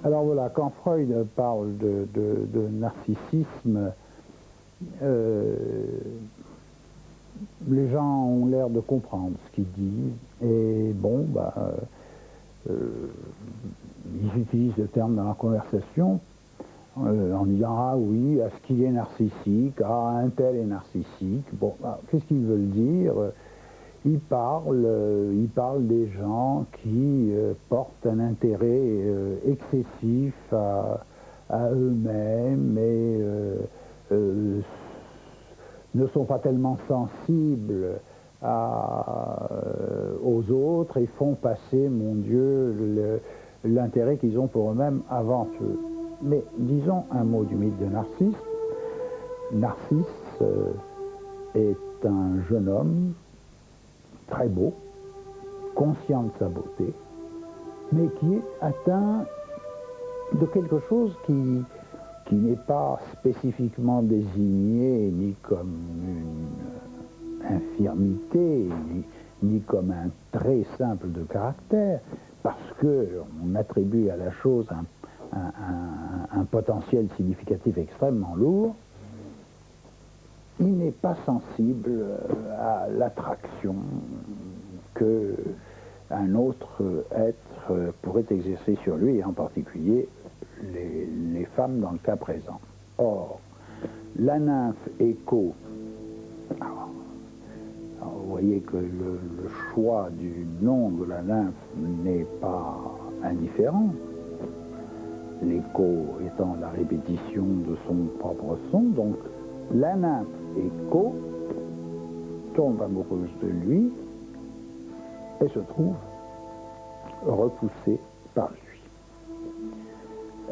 Alors voilà, quand Freud parle de narcissisme, les gens ont l'air de comprendre ce qu'ils disent, et bon, ils utilisent le terme dans la conversation en disant ah oui, est-ce qu'il est narcissique, ah un tel est narcissique. Bon, qu'est-ce qu'ils veulent dire? Ils parlent des gens qui portent un intérêt excessif à eux-mêmes et ne sont pas tellement sensibles aux autres et font passer, mon Dieu, l'intérêt qu'ils ont pour eux-mêmes avant eux. Mais disons un mot du mythe de Narcisse. Narcisse est un jeune homme très beau, conscient de sa beauté, mais qui est atteint de quelque chose qui n'est pas spécifiquement désigné ni comme une infirmité, ni comme un trait simple de caractère, parce qu'on attribue à la chose un potentiel significatif extrêmement lourd. Il n'est pas sensible à l'attraction qu'un autre être pourrait exercer sur lui, et en particulier les femmes dans le cas présent. Or, la nymphe Écho, alors, vous voyez que le choix du nom de la nymphe n'est pas indifférent, l'écho étant la répétition de son propre son, donc la nymphe Écho tombe amoureuse de lui et se trouve repoussée par lui.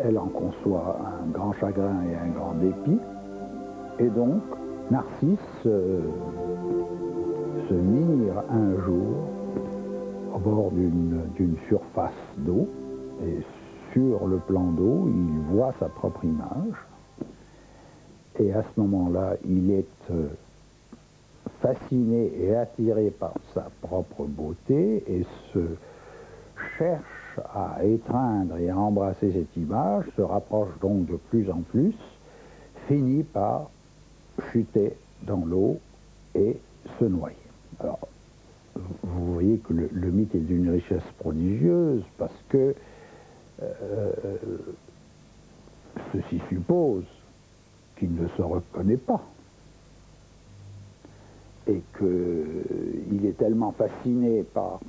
Elle en conçoit un grand chagrin et un grand dépit, et donc Narcisse se mire un jour au bord d'une surface d'eau, et sur le plan d'eau, il voit sa propre image, et à ce moment-là, il est fasciné et attiré par sa propre beauté et se cherche à étreindre et à embrasser cette image, se rapproche donc de plus en plus, finit par chuter dans l'eau et se noyer. Alors, vous voyez que le mythe est d'une richesse prodigieuse parce que ceci suppose qu'il ne se reconnaît pas et qu'il est tellement fasciné par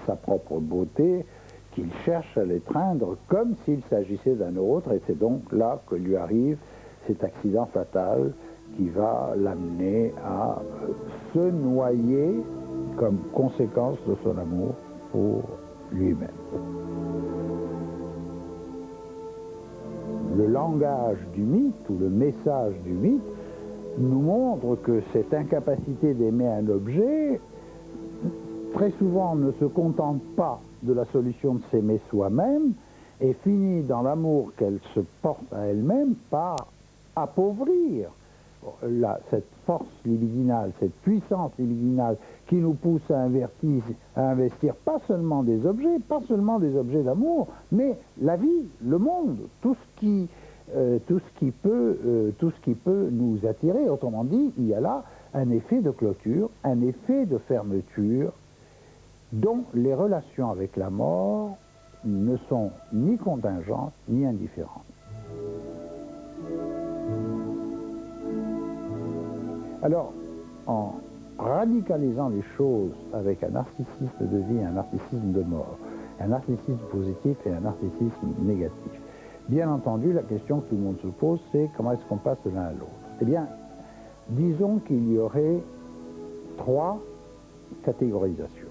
sa propre beauté qu'il cherche à l'étreindre comme s'il s'agissait d'un autre, et c'est donc là que lui arrive cet accident fatal qui va l'amener à se noyer comme conséquence de son amour pour lui-même. Le langage du mythe, ou le message du mythe, nous montre que cette incapacité d'aimer un objet, très souvent, ne se contente pas de la solution de s'aimer soi-même, et finit dans l'amour qu'elle se porte à elle-même par appauvrir cette force libidinale, cette puissance libidinale qui nous pousse à investir pas seulement des objets d'amour, mais la vie, le monde, tout ce qui peut nous attirer. Autrement dit, il y a là un effet de clôture, un effet de fermeture, dont les relations avec la mort ne sont ni contingentes ni indifférentes. Alors, en radicalisant les choses avec un narcissisme de vie et un narcissisme de mort, un narcissisme positif et un narcissisme négatif, bien entendu, la question que tout le monde se pose, c'est comment est-ce qu'on passe de l'un à l'autre? Eh bien, disons qu'il y aurait 3 catégorisations.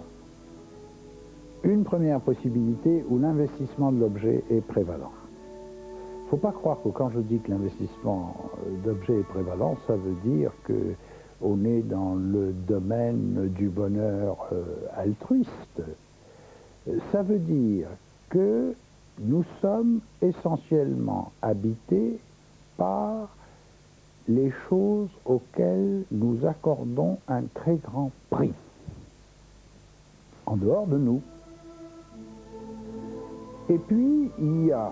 Une première possibilité où l'investissement de l'objet est prévalent. Il ne faut pas croire que quand je dis que l'investissement d'objet est prévalent, ça veut dire qu'on est dans le domaine du bonheur altruiste. Ça veut dire que nous sommes essentiellement habités par les choses auxquelles nous accordons un très grand prix, en dehors de nous. Et puis, il y a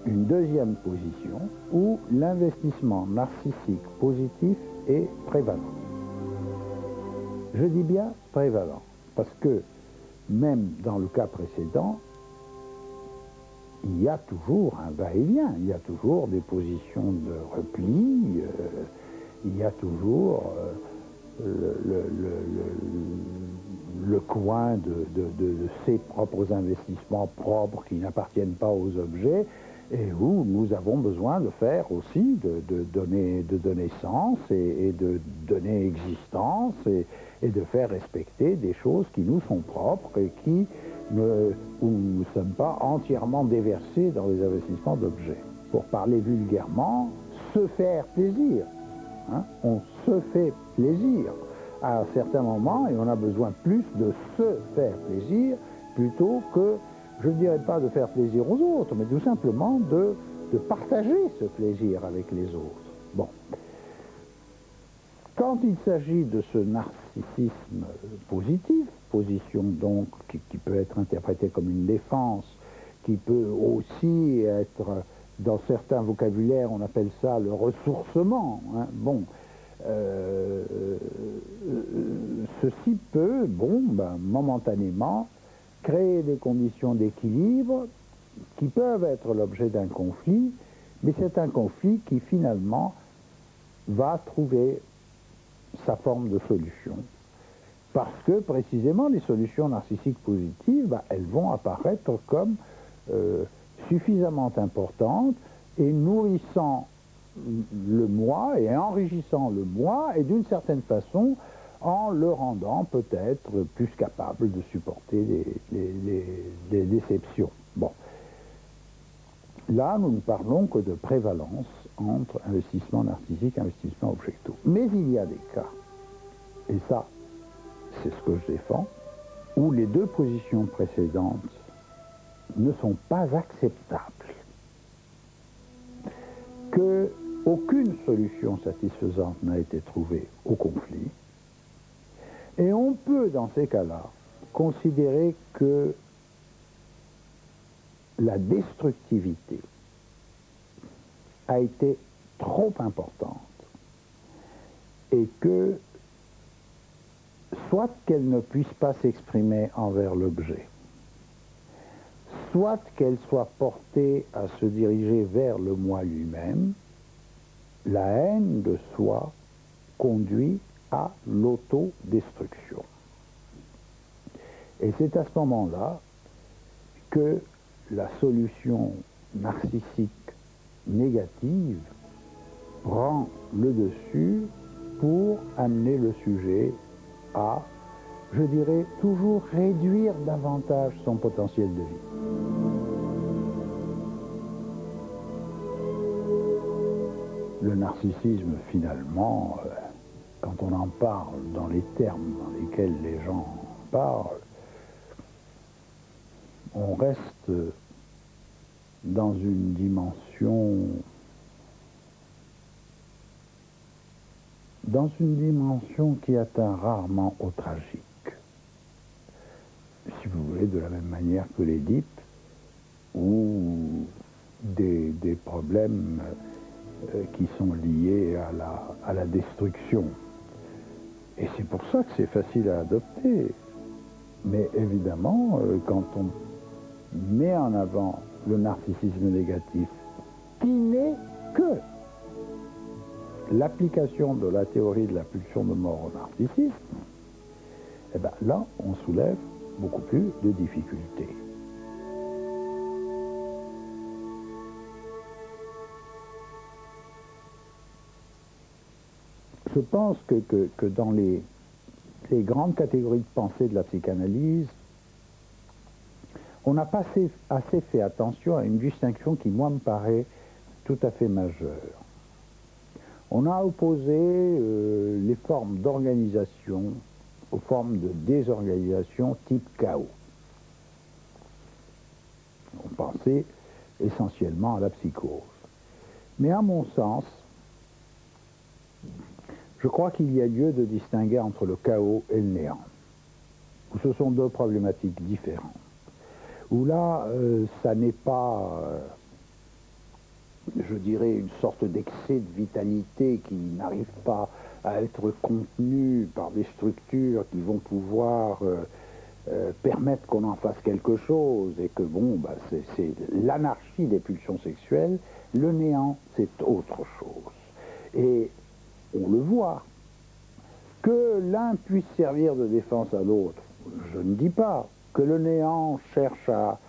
une deuxième position où l'investissement narcissique positif est prévalent. Je dis bien prévalent, parce que même dans le cas précédent, il y a toujours un va-et-vient, il y a toujours des positions de repli, il y a toujours le coin de ses propres investissements propres qui n'appartiennent pas aux objets, et où nous avons besoin de faire aussi, de donner sens et de donner existence et de faire respecter des choses qui nous sont propres et où nous ne sommes pas entièrement déversés dans les investissements d'objets. Pour parler vulgairement, se faire plaisir. Hein, on se fait plaisir à un certain moment et on a besoin plus de se faire plaisir plutôt que, je ne dirais pas de faire plaisir aux autres, mais tout simplement de partager ce plaisir avec les autres. Bon. Quand il s'agit de ce narcissisme positif, position donc qui peut être interprétée comme une défense, qui peut aussi être, dans certains vocabulaires, on appelle ça le ressourcement. Hein. Bon, ceci peut, momentanément, créer des conditions d'équilibre qui peuvent être l'objet d'un conflit, mais c'est un conflit qui finalement va trouver sa forme de solution. Parce que précisément les solutions narcissiques positives, elles vont apparaître comme suffisamment importantes et nourrissant le moi et enrichissant le moi et d'une certaine façon en le rendant peut-être plus capable de supporter les déceptions. Bon. Là, nous ne parlons que de prévalence entre investissement narcissique et investissement objecto. Mais il y a des cas, et ça, c'est ce que je défends, où les deux positions précédentes ne sont pas acceptables, qu'aucune solution satisfaisante n'a été trouvée au conflit, et on peut, dans ces cas-là, considérer que la destructivité a été trop importante et que soit qu'elle ne puisse pas s'exprimer envers l'objet, soit qu'elle soit portée à se diriger vers le moi lui-même, la haine de soi conduit à l'autodestruction. Et c'est à ce moment-là que la solution narcissique négative prend le dessus pour amener le sujet à, je dirais, toujours réduire davantage son potentiel de vie. Le narcissisme, finalement, quand on en parle dans les termes dans lesquels les gens parlent, on reste dans une dimension qui atteint rarement au tragique. Si vous voulez, de la même manière que l'Édipe, ou des problèmes qui sont liés à la destruction. Et c'est pour ça que c'est facile à adopter. Mais évidemment, quand on met en avant le narcissisme négatif, qui n'est que l'application de la théorie de la pulsion de mort au narcissisme, eh bien là, on soulève beaucoup plus de difficultés. Je pense que dans les grandes catégories de pensée de la psychanalyse, on n'a pas assez fait attention à une distinction qui, moi, me paraît tout à fait majeure. On a opposé les formes d'organisation aux formes de désorganisation type chaos. On pensait essentiellement à la psychose. Mais à mon sens, je crois qu'il y a lieu de distinguer entre le chaos et le néant. Ce sont deux problématiques différentes. où là, ça n'est pas, je dirais, une sorte d'excès de vitalité qui n'arrive pas à être contenu par des structures qui vont pouvoir permettre qu'on en fasse quelque chose, et que bon, bah, c'est l'anarchie des pulsions sexuelles. Le néant, c'est autre chose. Et on le voit. Que l'un puisse servir de défense à l'autre, je ne dis pas. Que le néant cherche à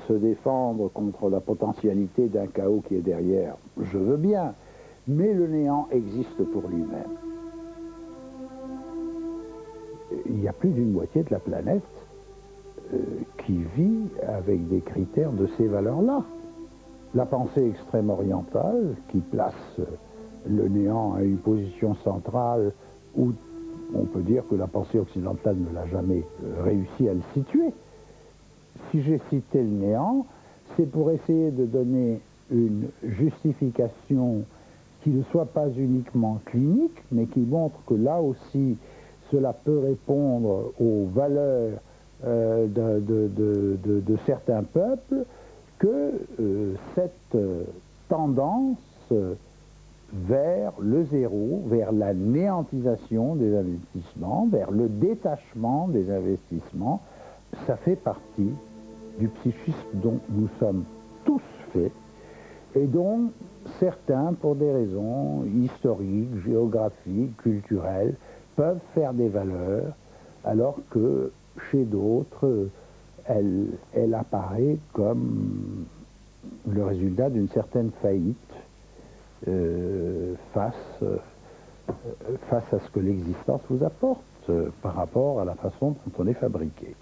se défendre contre la potentialité d'un chaos qui est derrière, je veux bien. Mais le néant existe pour lui-même. Il y a plus d'une moitié de la planète qui vit avec des critères de ces valeurs-là. La pensée extrême orientale, qui place le néant à une position centrale où on peut dire que la pensée occidentale ne l'a jamais réussi à le situer. Si j'ai cité le néant, c'est pour essayer de donner une justification qui ne soit pas uniquement clinique, mais qui montre que là aussi, cela peut répondre aux valeurs de certains peuples, que cette tendance vers le zéro, vers la néantisation des investissements, vers le détachement des investissements, ça fait partie du psychisme dont nous sommes tous faits, et dont certains, pour des raisons historiques, géographiques, culturelles, peuvent faire des valeurs, alors que chez d'autres, elle apparaît comme le résultat d'une certaine faillite face à ce que l'existence vous apporte par rapport à la façon dont on est fabriqué.